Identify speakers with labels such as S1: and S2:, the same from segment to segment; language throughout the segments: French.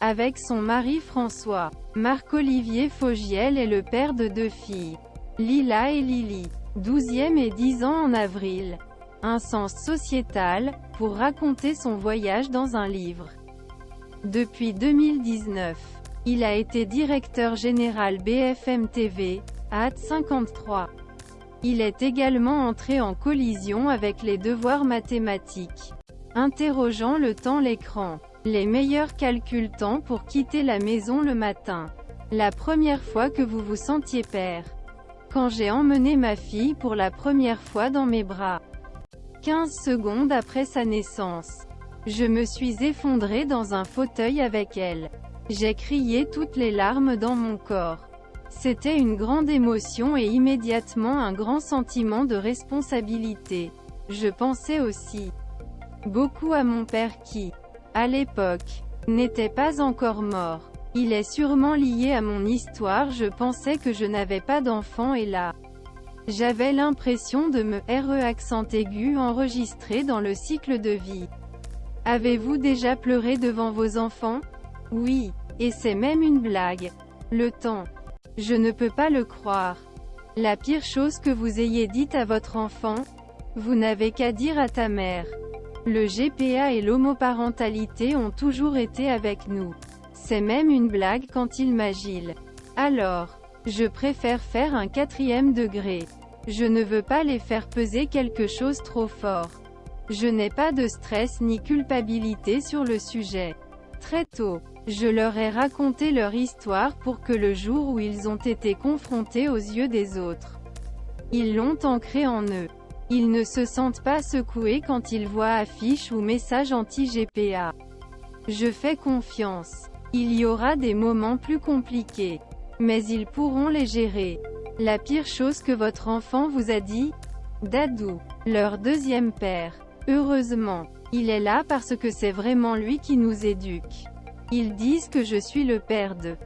S1: avec son mari François. Marc-Olivier Fogiel est le père de 2 filles, Lila et Lily, 12e et 10 ans en avril. Un sens sociétal, pour raconter son voyage dans un livre. Depuis 2019, il a été directeur général BFM TV, at 53. Il est également entré en collision avec les devoirs mathématiques, interrogeant le temps l'écran. Les meilleurs calculs temps pour quitter la maison le matin. La première fois que vous vous sentiez père. Quand j'ai emmené ma fille pour la première fois dans mes bras. 15 secondes après sa naissance. Je me suis effondré dans un fauteuil avec elle. J'ai crié toutes les larmes dans mon corps. C'était une grande émotion et immédiatement un grand sentiment de responsabilité. Je pensais aussi beaucoup à mon père qui, à l'époque, n'était pas encore mort. Il est sûrement lié à mon histoire. Je pensais que je n'avais pas d'enfant et là, j'avais l'impression de me accent aigu enregistré dans le cycle de vie. Avez-vous déjà pleuré devant vos enfants? Oui, et c'est même une blague. Le temps. Je ne peux pas le croire. La pire chose que vous ayez dite à votre enfant? Vous n'avez qu'à dire à ta mère. Le GPA et l'homoparentalité ont toujours été avec nous. C'est même une blague quand il m'agile. Alors, je préfère faire un 4e degré. Je ne veux pas les faire peser quelque chose trop fort. Je n'ai pas de stress ni culpabilité sur le sujet. Très tôt, je leur ai raconté leur histoire pour que le jour où ils ont été confrontés aux yeux des autres, ils l'ont ancré en eux. Ils ne se sentent pas secoués quand ils voient affiches ou messages anti-GPA. Je fais confiance. Il y aura des moments plus compliqués, mais ils pourront les gérer. La pire chose que votre enfant vous a dit? Dadou, leur 2e père. Heureusement, il est là parce que c'est vraiment lui qui nous éduque. Ils disent que je suis le père de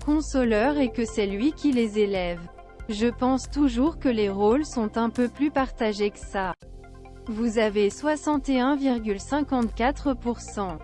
S1: consoleur et que c'est lui qui les élève. Je pense toujours que les rôles sont un peu plus partagés que ça. Vous avez 61,54%.